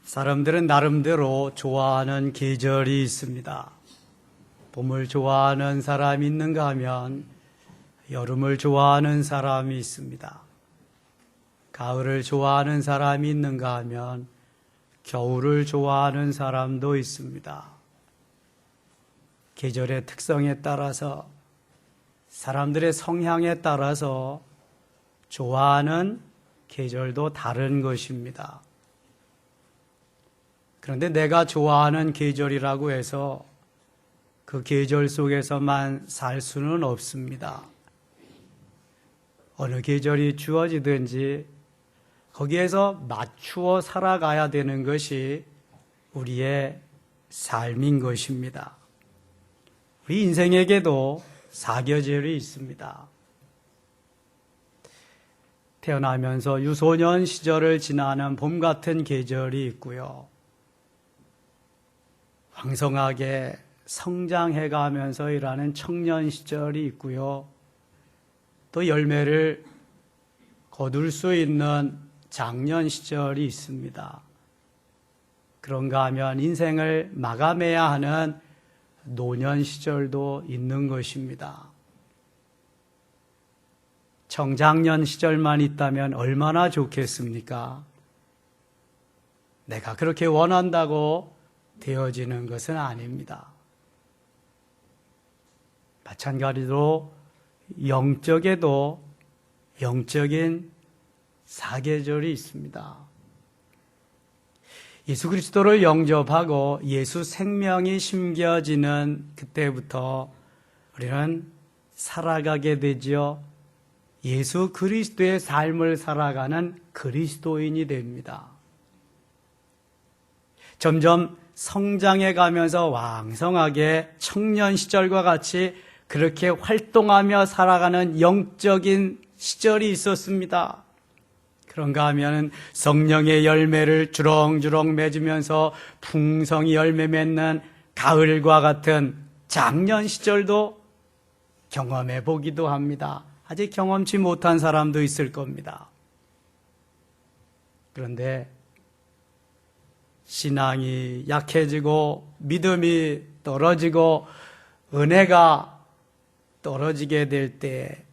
사람들은 나름대로 좋아하는 계절이 있습니다. 봄을 좋아하는 사람이 있는가 하면 여름을 좋아하는 사람이 있습니다. 가을을 좋아하는 사람이 있는가 하면 겨울을 좋아하는 사람도 있습니다. 계절의 특성에 따라서 사람들의 성향에 따라서 좋아하는 계절도 다른 것입니다. 그런데 내가 좋아하는 계절이라고 해서 그 계절 속에서만 살 수는 없습니다. 어느 계절이 주어지든지 거기에서 맞추어 살아가야 되는 것이 우리의 삶인 것입니다. 우리 인생에게도 사계절이 있습니다. 태어나면서 유소년 시절을 지나는 봄 같은 계절이 있고요. 왕성하게 성장해 가면서 일하는 청년 시절이 있고요. 또 열매를 거둘 수 있는 장년 시절이 있습니다. 그런가 하면 인생을 마감해야 하는 노년 시절도 있는 것입니다. 청장년 시절만 있다면 얼마나 좋겠습니까? 내가 그렇게 원한다고 되어지는 것은 아닙니다. 마찬가지로 영적에도 영적인 사계절이 있습니다. 예수 그리스도를 영접하고 예수 생명이 심겨지는 그때부터 우리는 살아가게 되죠. 예수 그리스도의 삶을 살아가는 그리스도인이 됩니다. 점점 성장해 가면서 왕성하게 청년 시절과 같이 그렇게 활동하며 살아가는 영적인 시절이 있었습니다. 그런가 하면 성령의 열매를 주렁주렁 맺으면서 풍성히 열매 맺는 가을과 같은 장년 시절도 경험해 보기도 합니다. 아직 경험치 못한 사람도 있을 겁니다. 그런데 신앙이 약해지고 믿음이 떨어지고 은혜가 떨어지게 될 때,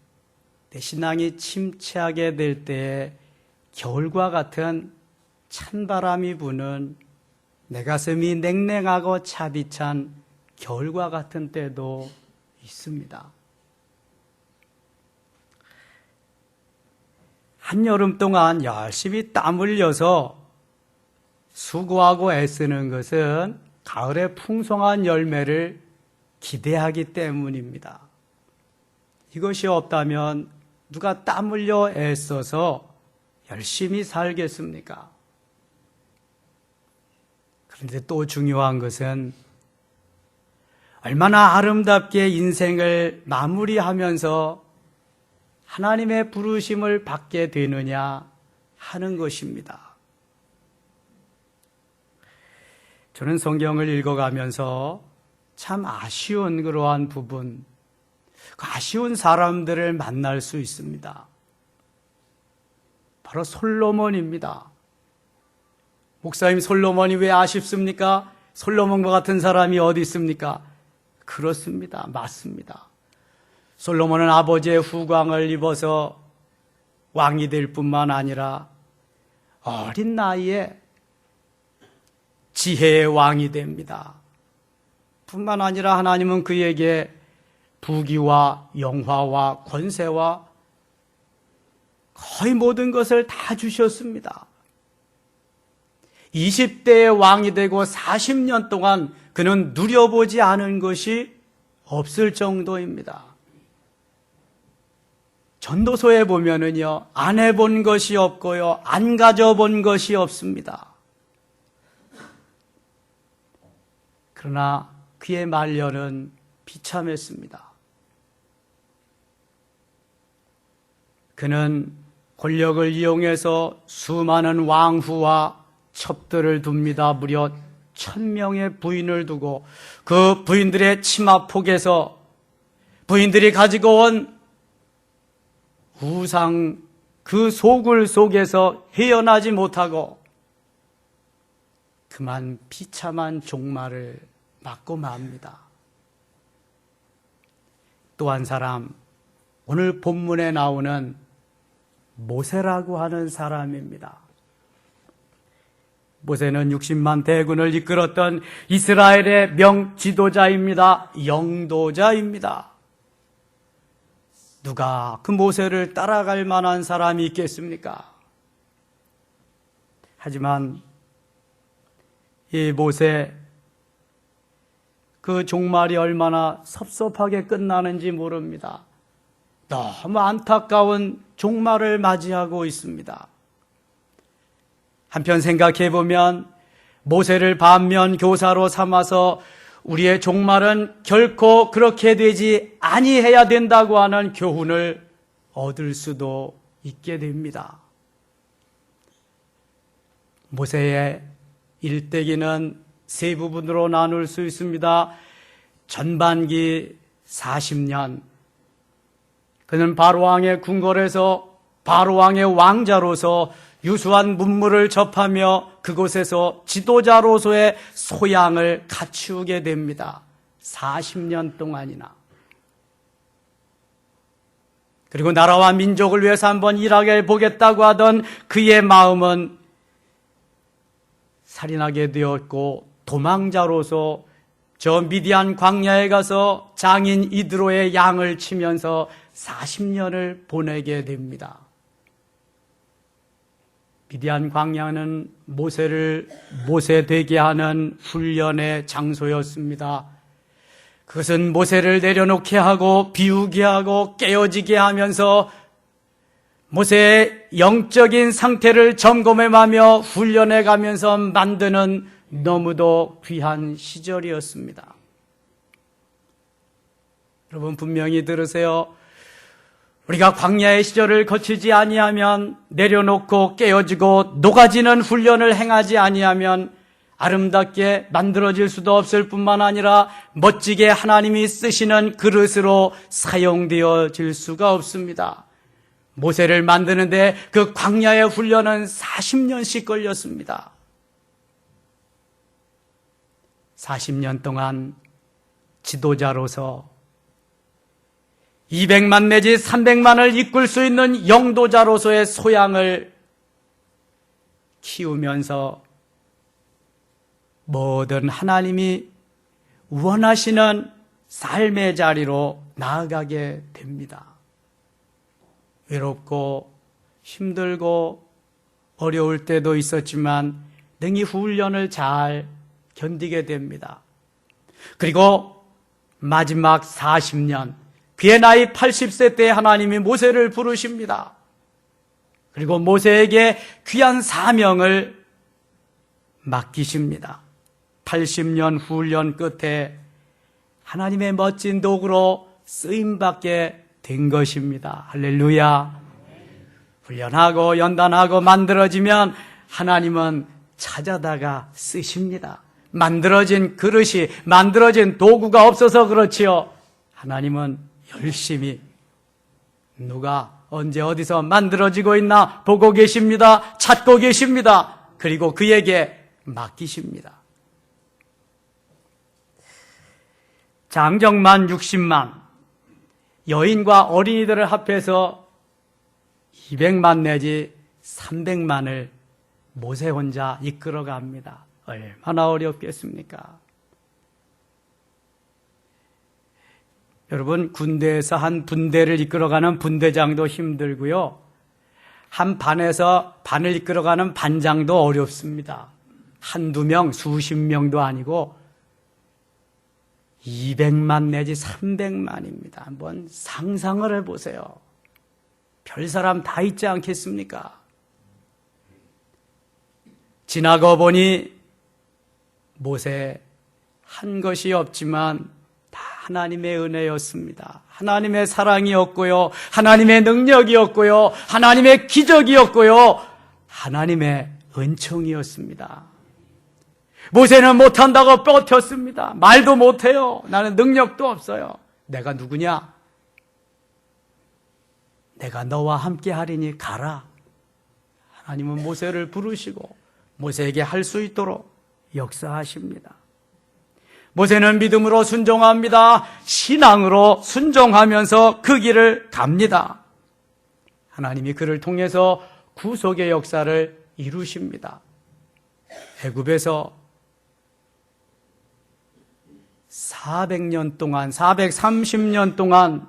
내 신앙이 침체하게 될 때 겨울과 같은 찬바람이 부는 내 가슴이 냉랭하고 차디찬 겨울과 같은 때도 있습니다. 한여름 동안 열심히 땀 흘려서 수고하고 애쓰는 것은 가을의 풍성한 열매를 기대하기 때문입니다. 이것이 없다면 누가 땀 흘려 애써서 열심히 살겠습니까? 그런데 또 중요한 것은 얼마나 아름답게 인생을 마무리하면서 하나님의 부르심을 받게 되느냐 하는 것입니다. 저는 성경을 읽어가면서 참 아쉬운 그러한 부분, 아쉬운 사람들을 만날 수 있습니다. 바로 솔로몬입니다. 목사님, 솔로몬이 왜 아쉽습니까? 솔로몬과 같은 사람이 어디 있습니까? 그렇습니다. 맞습니다. 솔로몬은 아버지의 후광을 입어서 왕이 될 뿐만 아니라 어린 나이에 지혜의 왕이 됩니다. 뿐만 아니라 하나님은 그에게 부귀와 영화와 권세와 거의 모든 것을 다 주셨습니다. 20대의 왕이 되고 40년 동안 그는 누려보지 않은 것이 없을 정도입니다. 전도서에 보면은요, 안 해본 것이 없고요, 안 가져본 것이 없습니다. 그러나 그의 말년은 비참했습니다. 그는 권력을 이용해서 수많은 왕후와 첩들을 둡니다. 무려 1000명의 부인을 두고 그 부인들의 치마폭에서 부인들이 가지고 온 우상 그 소굴 속에서 헤어나지 못하고 그만 비참한 종말을 맞고 맙니다. 또 한 사람, 오늘 본문에 나오는 모세라고 하는 사람입니다. 모세는 60만 대군을 이끌었던 이스라엘의 명지도자입니다. 영도자입니다. 누가 그 모세를 따라갈 만한 사람이 있겠습니까? 하지만 이 모세, 그 종말이 얼마나 섭섭하게 끝나는지 모릅니다. 너무 안타까운 종말을 맞이하고 있습니다. 한편 생각해 보면 모세를 반면 교사로 삼아서 우리의 종말은 결코 그렇게 되지 아니해야 된다고 하는 교훈을 얻을 수도 있게 됩니다. 모세의 일대기는 세 부분으로 나눌 수 있습니다. 전반기 40년, 그는 바로왕의 궁궐에서 바로왕의 왕자로서 유수한 문물을 접하며 그곳에서 지도자로서의 소양을 갖추게 됩니다. 40년 동안이나. 그리고 나라와 민족을 위해서 한번 일하게 보겠다고 하던 그의 마음은 살인하게 되었고 도망자로서 저 미디안 광야에 가서 장인 이드로의 양을 치면서 40년을 보내게 됩니다. 미디안 광야는 모세를 모세되게 하는 훈련의 장소였습니다. 그것은 모세를 내려놓게 하고 비우게 하고 깨어지게 하면서 모세의 영적인 상태를 점검해가며 훈련해가면서 만드는 너무도 귀한 시절이었습니다. 여러분 분명히 들으세요. 우리가 광야의 시절을 거치지 아니하면, 내려놓고 깨어지고 녹아지는 훈련을 행하지 아니하면 아름답게 만들어질 수도 없을 뿐만 아니라 멋지게 하나님이 쓰시는 그릇으로 사용되어질 수가 없습니다. 모세를 만드는데 그 광야의 훈련은 40년씩 걸렸습니다. 40년 동안 지도자로서 200만 내지 300만을 이끌 수 있는 영도자로서의 소양을 키우면서 뭐든 하나님이 원하시는 삶의 자리로 나아가게 됩니다. 외롭고 힘들고 어려울 때도 있었지만 능히 훈련을 잘 견디게 됩니다. 그리고 마지막 40년, 그의 나이 80세 때 하나님이 모세를 부르십니다. 그리고 모세에게 귀한 사명을 맡기십니다. 80년 훈련 끝에 하나님의 멋진 도구로 쓰임받게 된 것입니다. 할렐루야. 훈련하고 연단하고 만들어지면 하나님은 찾아다가 쓰십니다. 만들어진 그릇이, 만들어진 도구가 없어서 그렇지요. 하나님은 열심히 누가 언제 어디서 만들어지고 있나 보고 계십니다. 찾고 계십니다. 그리고 그에게 맡기십니다. 장정만 60만, 여인과 어린이들을 합해서 200만 내지 300만을 모세 혼자 이끌어갑니다. 얼마나 어렵겠습니까? 여러분, 군대에서 한 분대를 이끌어가는 분대장도 힘들고요. 한 반에서 반을 이끌어가는 반장도 어렵습니다. 한두 명, 수십 명도 아니고 200만 내지 300만입니다. 한번 상상을 해보세요. 별 사람 다 있지 않겠습니까? 지나고 보니 모세 한 것이 없지만 다 하나님의 은혜였습니다. 하나님의 사랑이었고요. 하나님의 능력이었고요. 하나님의 기적이었고요. 하나님의 은총이었습니다. 모세는 못한다고 뻗혔습니다. 말도 못해요. 나는 능력도 없어요. 내가 누구냐? 내가 너와 함께 하리니 가라. 하나님은 모세를 부르시고 모세에게 할 수 있도록 역사하십니다. 모세는 믿음으로 순종합니다. 신앙으로 순종하면서 그 길을 갑니다. 하나님이 그를 통해서 구속의 역사를 이루십니다. 애굽에서 400년 동안, 430년 동안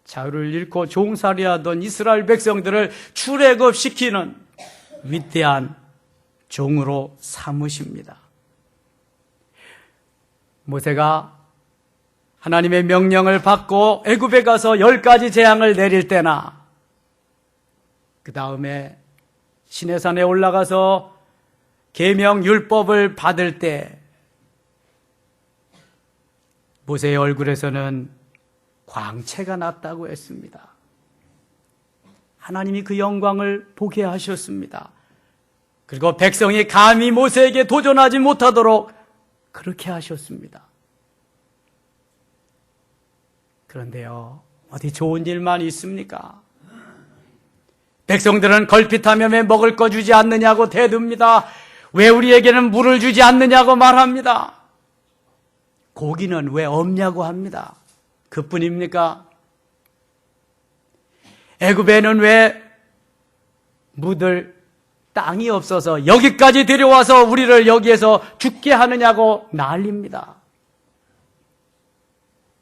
자유를 잃고 종살이하던 이스라엘 백성들을 출애굽시키는 위대한 종으로 삼으십니다. 모세가 하나님의 명령을 받고 애굽에 가서 10가지 재앙을 내릴 때나, 그 다음에 시내산에 올라가서 계명 율법을 받을 때 모세의 얼굴에서는 광채가 났다고 했습니다. 하나님이 그 영광을 보게 하셨습니다. 그리고 백성이 감히 모세에게 도전하지 못하도록 그렇게 하셨습니다. 그런데요, 어디 좋은 일만 있습니까? 백성들은 걸핏하며 왜 먹을 거 주지 않느냐고 대듭니다. 왜 우리에게는 물을 주지 않느냐고 말합니다. 고기는 왜 없냐고 합니다. 그뿐입니까? 애굽에는 왜 묻을 땅이 없어서 여기까지 데려와서 우리를 여기에서 죽게 하느냐고 난립니다.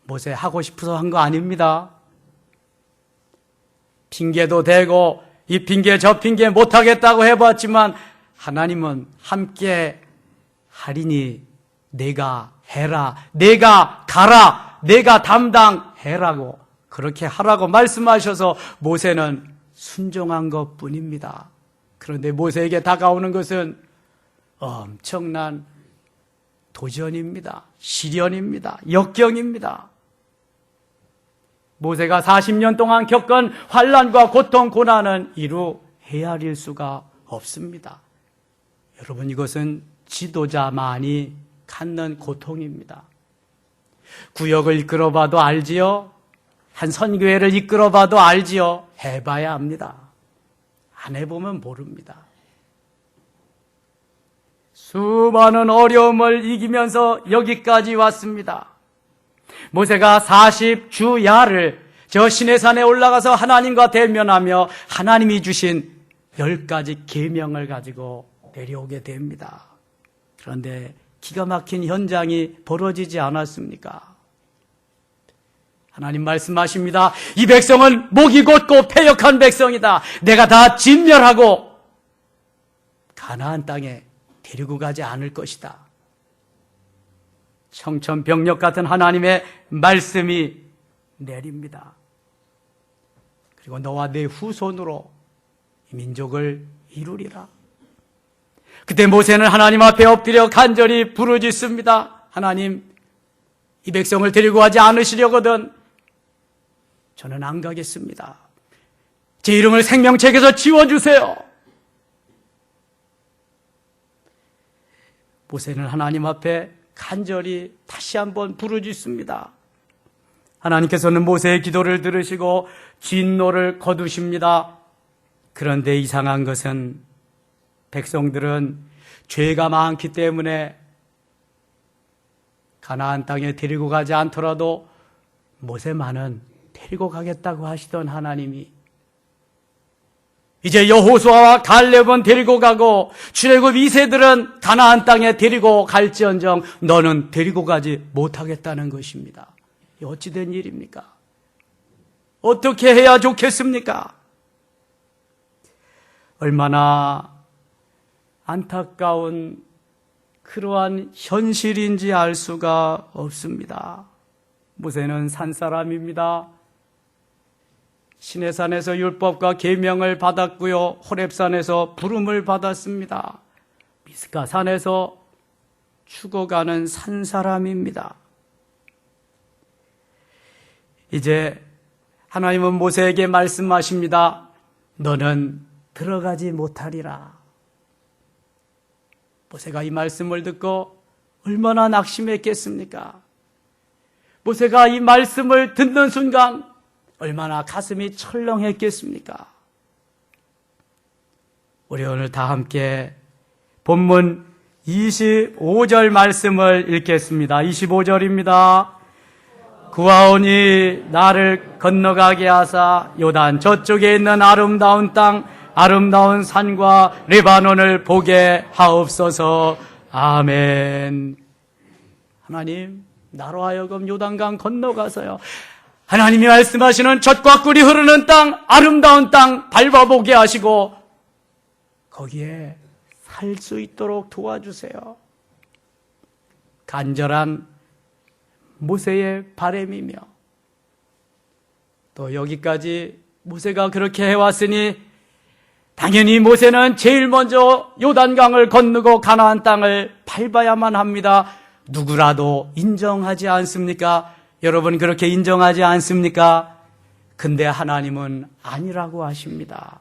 모세 하고 싶어서 한 거 아닙니다. 핑계도 대고 이 핑계 저 핑계 못하겠다고 해봤지만 하나님은 함께 하리니 내가 해라, 내가 가라, 내가 담당해라고 그렇게 하라고 말씀하셔서 모세는 순종한 것뿐입니다. 그런데 모세에게 다가오는 것은 엄청난 도전입니다. 시련입니다. 역경입니다. 모세가 40년 동안 겪은 환난과 고통, 고난은 이루 헤아릴 수가 없습니다. 여러분, 이것은 지도자만이 갖는 고통입니다. 구역을 이끌어봐도 알지요. 한 선교회를 이끌어봐도 알지요. 해봐야 합니다. 안 해보면 모릅니다. 수많은 어려움을 이기면서 여기까지 왔습니다. 모세가 40주야를 저 시내산에 올라가서 하나님과 대면하며 하나님이 주신 10가지 계명을 가지고 내려오게 됩니다. 그런데 기가 막힌 현장이 벌어지지 않았습니까? 하나님 말씀하십니다. 이 백성은 목이 곧고 패역한 백성이다. 내가 다 진멸하고 가나안 땅에 데리고 가지 않을 것이다. 청천벽력 같은 하나님의 말씀이 내립니다. 그리고 너와 내 후손으로 이 민족을 이루리라. 그때 모세는 하나님 앞에 엎드려 간절히 부르짖습니다. 하나님, 이 백성을 데리고 가지 않으시려거든 저는 안 가겠습니다. 제 이름을 생명책에서 지워주세요. 모세는 하나님 앞에 간절히 다시 한번 부르짖습니다. 하나님께서는 모세의 기도를 들으시고 진노를 거두십니다. 그런데 이상한 것은 백성들은 죄가 많기 때문에 가나안 땅에 데리고 가지 않더라도 모세만은 데리고 가겠다고 하시던 하나님이 이제 여호수아와 갈렙은 데리고 가고 출애굽 2세들은 가나안 땅에 데리고 갈지언정 너는 데리고 가지 못하겠다는 것입니다. 어찌 된 일입니까? 어떻게 해야 좋겠습니까? 얼마나 안타까운 그러한 현실인지 알 수가 없습니다. 모세는 산사람입니다. 시내산에서 율법과 계명을 받았고요. 호렙산에서 부름을 받았습니다. 미스가산에서 죽어가는 산사람입니다. 이제 하나님은 모세에게 말씀하십니다. 너는 들어가지 못하리라. 모세가 이 말씀을 듣고 얼마나 낙심했겠습니까? 모세가 이 말씀을 듣는 순간 얼마나 가슴이 철렁했겠습니까? 우리 오늘 다 함께 본문 25절 말씀을 읽겠습니다. 25절입니다. 구하오니 나를 건너가게 하사 요단 저쪽에 있는 아름다운 땅, 아름다운 산과 레바논을 보게 하옵소서. 아멘. 하나님, 나로 하여금 요단강 건너가서요, 하나님이 말씀하시는 젖과 꿀이 흐르는 땅, 아름다운 땅 밟아보게 하시고 거기에 살 수 있도록 도와주세요. 간절한 모세의 바람이며, 또 여기까지 모세가 그렇게 해왔으니 당연히 모세는 제일 먼저 요단강을 건너고 가나안 땅을 밟아야만 합니다. 누구라도 인정하지 않습니까? 여러분 그렇게 인정하지 않습니까? 근데 하나님은 아니라고 하십니다.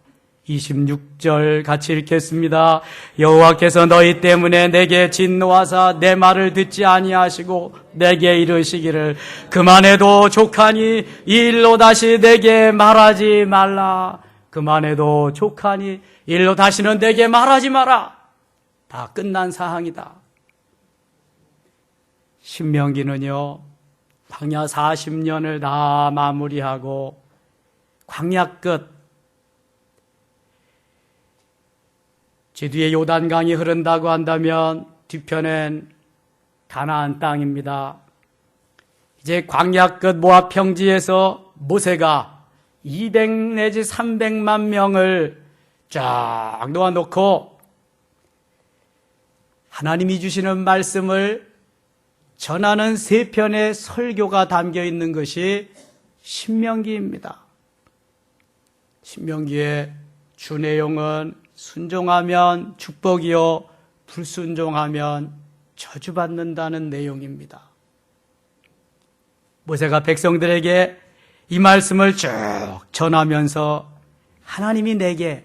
26절 같이 읽겠습니다. 여호와께서 너희 때문에 내게 진노하사 내 말을 듣지 아니하시고 내게 이르시기를 그만해도 족하니 이 일로 다시 내게 말하지 말라. 그만해도 족하니 이 일로 다시는 내게 말하지 마라. 다 끝난 사항이다. 신명기는요, 광야 40년을 다 마무리하고 광야 끝, 제 뒤에 요단강이 흐른다고 한다면 뒤편엔 가나안 땅입니다. 이제 광야 끝 모압 평지에서 모세가 200 내지 300만 명을 쫙 놓아놓고 하나님이 주시는 말씀을 전하는 세 편의 설교가 담겨 있는 것이 신명기입니다. 신명기의 주 내용은 순종하면 축복이요, 불순종하면 저주받는다는 내용입니다. 모세가 백성들에게 이 말씀을 쭉 전하면서 하나님이 내게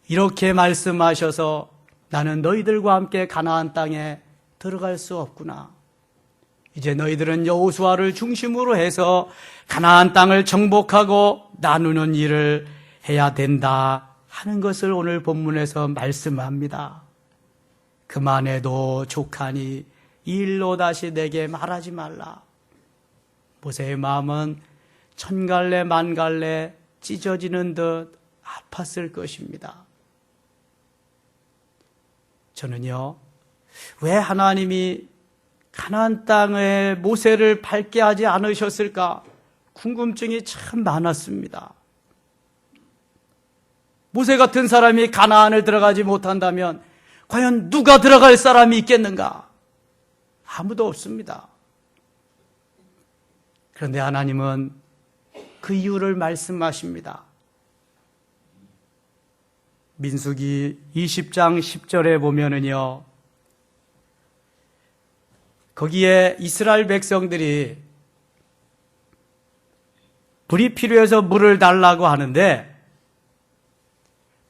이렇게 말씀하셔서 나는 너희들과 함께 가나안 땅에 들어갈 수 없구나. 이제 너희들은 여호수아를 중심으로 해서 가나안 땅을 정복하고 나누는 일을 해야 된다 하는 것을 오늘 본문에서 말씀합니다. 그만해도 족하니 이 일로 다시 내게 말하지 말라. 모세의 마음은 천갈래 만갈래 찢어지는 듯 아팠을 것입니다. 저는요, 왜 하나님이 가나안 땅에 모세를 밟게 하지 않으셨을까 궁금증이 참 많았습니다. 모세 같은 사람이 가나안을 들어가지 못한다면 과연 누가 들어갈 사람이 있겠는가? 아무도 없습니다. 그런데 하나님은 그 이유를 말씀하십니다. 민수기 20장 10절에 보면은요, 거기에 이스라엘 백성들이 물이 필요해서 물을 달라고 하는데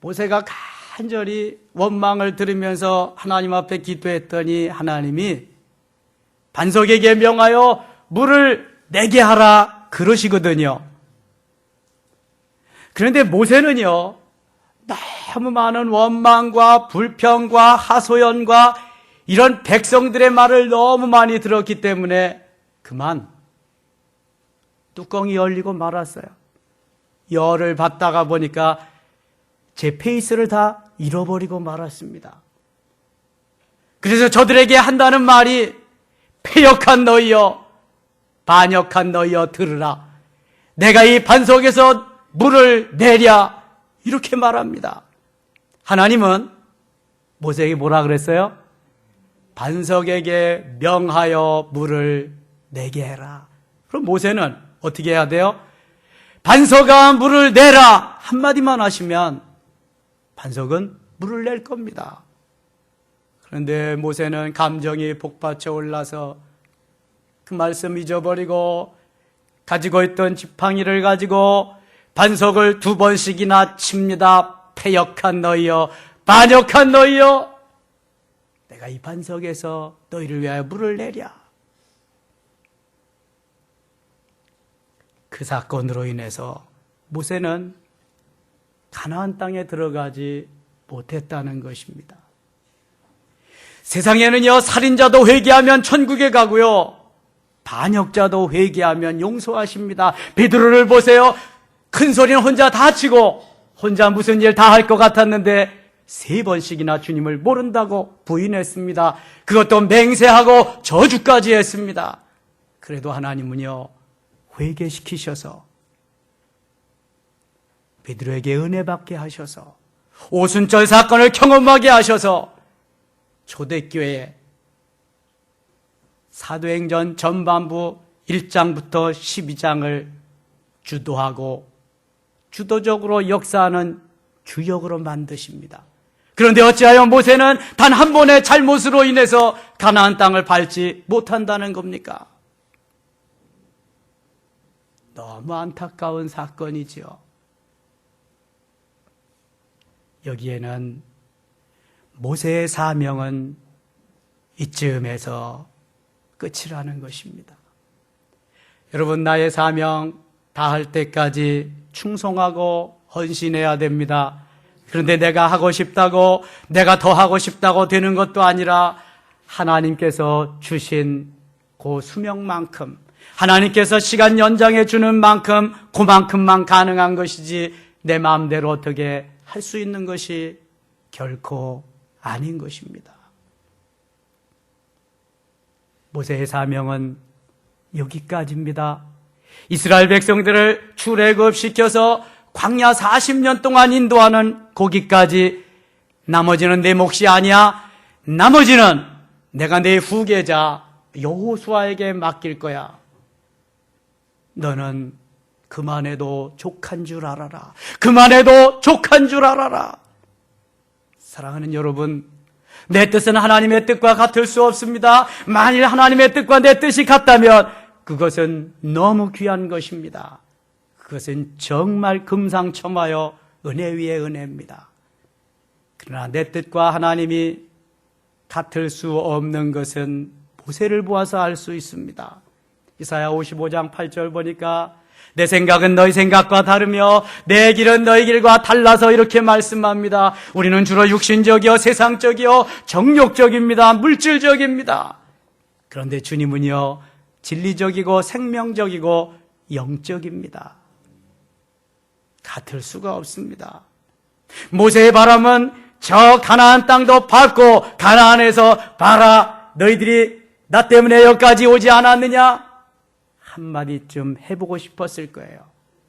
모세가 간절히 원망을 들으면서 하나님 앞에 기도했더니 하나님이 반석에게 명하여 물을 내게 하라 그러시거든요. 그런데 모세는요, 너무 많은 원망과 불평과 하소연과 이런 백성들의 말을 너무 많이 들었기 때문에 그만 뚜껑이 열리고 말았어요. 열을 받다가 보니까 제 페이스를 다 잃어버리고 말았습니다. 그래서 저들에게 한다는 말이 패역한 너희여, 반역한 너희여 들으라. 내가 이 반석에서 물을 내랴. 이렇게 말합니다. 하나님은 모세에게 뭐라 그랬어요? 반석에게 명하여 물을 내게 해라. 그럼 모세는 어떻게 해야 돼요? 반석아 물을 내라 한마디만 하시면 반석은 물을 낼 겁니다. 그런데 모세는 감정이 복받쳐 올라서 그 말씀 잊어버리고 가지고 있던 지팡이를 가지고 반석을 2번씩이나 칩니다. 패역한 너희여, 반역한 너희여, 내가 이 반석에서 너희를 위하여 물을 내랴. 그 사건으로 인해서 모세는 가나안 땅에 들어가지 못했다는 것입니다. 세상에는요, 살인자도 회개하면 천국에 가고요, 반역자도 회개하면 용서하십니다. 베드로를 보세요. 큰 소리는 혼자 다 치고 혼자 무슨 일 다 할 것 같았는데 3번씩이나 주님을 모른다고 부인했습니다. 그것도 맹세하고 저주까지 했습니다. 그래도 하나님은요, 회개시키셔서 베드로에게 은혜 받게 하셔서 오순절 사건을 경험하게 하셔서 초대교회에 사도행전 전반부 1장부터 12장을 주도하고 주도적으로 역사하는 주역으로 만드십니다. 그런데 어찌하여 모세는 단 한 번의 잘못으로 인해서 가나안 땅을 밟지 못한다는 겁니까? 너무 안타까운 사건이지요. 여기에는 모세의 사명은 이쯤에서 끝이라는 것입니다. 여러분, 나의 사명 다할 때까지 충성하고 헌신해야 됩니다. 그런데 내가 하고 싶다고, 내가 더 하고 싶다고 되는 것도 아니라 하나님께서 주신 그 수명만큼, 하나님께서 시간 연장해 주는 만큼 그만큼만 가능한 것이지 내 마음대로 어떻게 할 수 있는 것이 결코 아닌 것입니다. 모세의 사명은 여기까지입니다. 이스라엘 백성들을 출애굽시켜서 광야 40년 동안 인도하는 거기까지. 나머지는 내 몫이 아니야. 나머지는 내가 내 후계자 여호수아에게 맡길 거야. 너는 그만해도 족한 줄 알아라. 그만해도 족한 줄 알아라. 사랑하는 여러분, 내 뜻은 하나님의 뜻과 같을 수 없습니다. 만일 하나님의 뜻과 내 뜻이 같다면 그것은 너무 귀한 것입니다. 그것은 정말 금상첨화요 은혜 위에 은혜입니다. 그러나 내 뜻과 하나님이 같을 수 없는 것은 모세를 보아서 알 수 있습니다. 이사야 55장 8절 보니까 내 생각은 너희 생각과 다르며 내 길은 너희 길과 달라서 이렇게 말씀합니다. 우리는 주로 육신적이요 세상적이요 정욕적입니다. 물질적입니다. 그런데 주님은요 진리적이고 생명적이고 영적입니다. 같을 수가 없습니다. 모세의 바람은 저 가나안 땅도 밟고 가나안에서 봐라 너희들이 나 때문에 여기까지 오지 않았느냐? 한마디쯤 해보고 싶었을 거예요.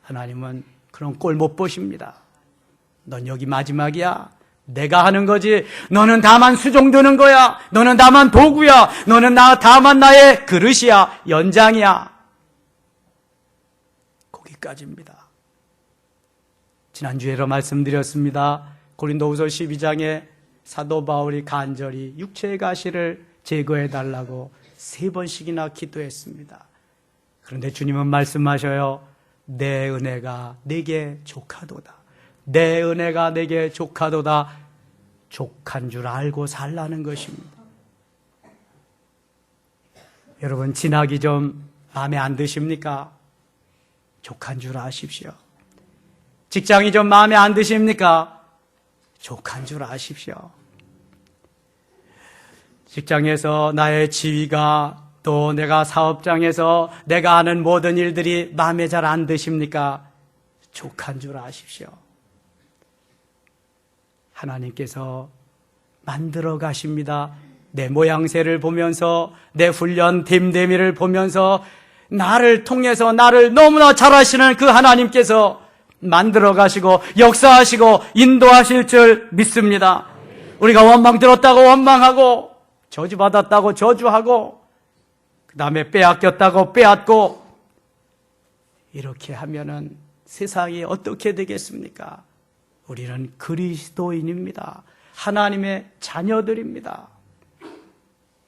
하나님은 그런 꼴 못 보십니다. 넌 여기 마지막이야. 내가 하는 거지. 너는 다만 수종드는 거야. 너는 다만 도구야. 너는 다만 나의 그릇이야. 연장이야. 거기까지입니다. 지난주에도 말씀드렸습니다. 고린도후서 12장에 사도 바울이 간절히 육체의 가시를 제거해달라고 3번씩이나 기도했습니다. 그런데 주님은 말씀하셔요. 내 은혜가 내게 족하도다. 내 은혜가 내게 족하도다. 족한 줄 알고 살라는 것입니다. 여러분, 진학이 좀 마음에 안 드십니까? 족한 줄 아십시오. 직장이 좀 마음에 안 드십니까? 족한 줄 아십시오. 직장에서 나의 지위가 또 내가 사업장에서 내가 하는 모든 일들이 마음에 잘 안 드십니까? 족한 줄 아십시오. 하나님께서 만들어 가십니다. 내 모양새를 보면서 내 훈련 됨됨이를 보면서 나를 통해서 나를 너무나 잘하시는 그 하나님께서 만들어 가시고 역사하시고 인도하실 줄 믿습니다. 우리가 원망 들었다고 원망하고 저주받았다고 저주하고 그 다음에 빼앗겼다고 빼앗고 이렇게 하면은 세상이 어떻게 되겠습니까? 우리는 그리스도인입니다. 하나님의 자녀들입니다.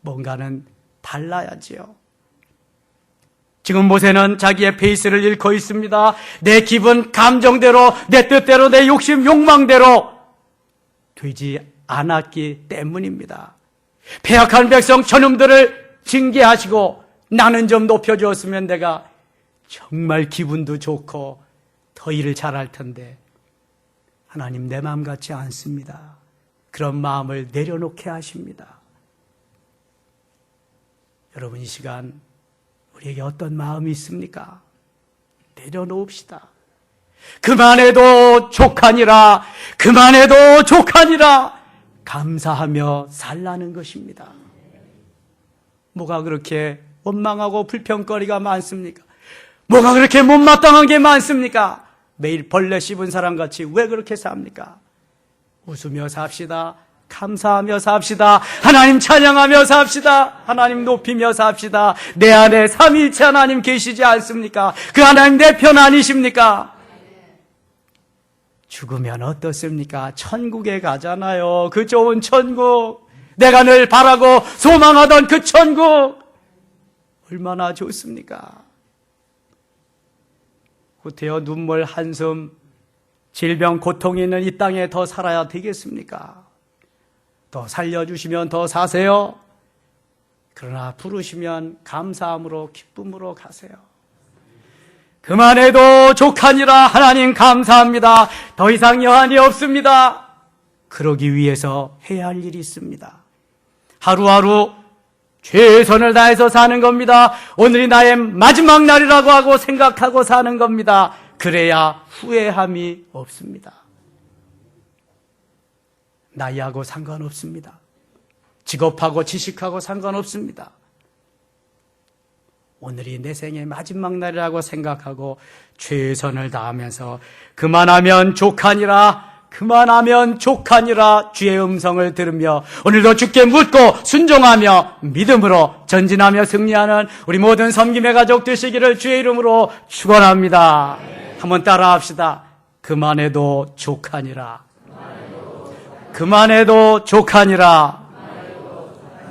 뭔가는 달라야지요. 지금 모세는 자기의 페이스를 잃고 있습니다. 내 기분, 감정대로, 내 뜻대로, 내 욕심, 욕망대로 되지 않았기 때문입니다. 패악한 백성 저놈들을 징계하시고 나는 좀 높여주었으면 내가 정말 기분도 좋고 더 일을 잘할 텐데 하나님 내 마음 같지 않습니다. 그런 마음을 내려놓게 하십니다. 여러분, 이 시간 우리에게 어떤 마음이 있습니까? 내려놓읍시다. 그만해도 족하니라, 그만해도 족하니라 감사하며 살라는 것입니다. 뭐가 그렇게 원망하고 불평거리가 많습니까? 뭐가 그렇게 못마땅한 게 많습니까? 매일 벌레 씹은 사람같이 왜 그렇게 삽니까? 웃으며 삽시다. 감사하며 삽시다. 하나님 찬양하며 삽시다. 하나님 높이며 삽시다. 내 안에 삼위일체 하나님 계시지 않습니까? 그 하나님 내 편 아니십니까? 죽으면 어떻습니까? 천국에 가잖아요. 그 좋은 천국, 내가 늘 바라고 소망하던 그 천국, 얼마나 좋습니까? 구태여 눈물, 한숨, 질병, 고통이 있는 이 땅에 더 살아야 되겠습니까? 더 살려주시면 더 사세요. 그러나 부르시면 감사함으로 기쁨으로 가세요. 그만해도 족하니라. 하나님 감사합니다. 더 이상 여한이 없습니다. 그러기 위해서 해야 할 일이 있습니다. 하루하루 최선을 다해서 사는 겁니다. 오늘이 나의 마지막 날이라고 하고 생각하고 사는 겁니다. 그래야 후회함이 없습니다. 나이하고 상관없습니다. 직업하고 지식하고 상관없습니다. 오늘이 내 생의 마지막 날이라고 생각하고 최선을 다하면서 그만하면 족하니라, 그만하면 족하니라 주의 음성을 들으며 오늘도 주께 묻고 순종하며 믿음으로 전진하며 승리하는 우리 모든 섬김의 가족 되시기를 주의 이름으로 축원합니다. 한번 따라합시다. 그만해도 족하니라. 그만해도 족하니라.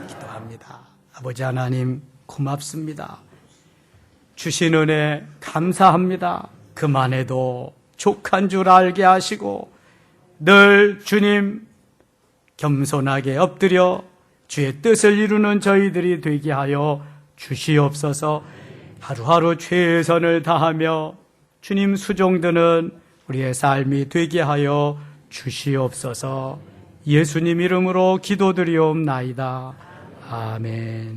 기도합니다. 아버지 하나님 고맙습니다. 주신 은혜 감사합니다. 그만해도 족한 줄 알게 하시고 늘 주님 겸손하게 엎드려 주의 뜻을 이루는 저희들이 되게 하여 주시옵소서. 하루하루 최선을 다하며 주님 수종드는 우리의 삶이 되게 하여 주시옵소서. 예수님 이름으로 기도드리옵나이다. 아멘.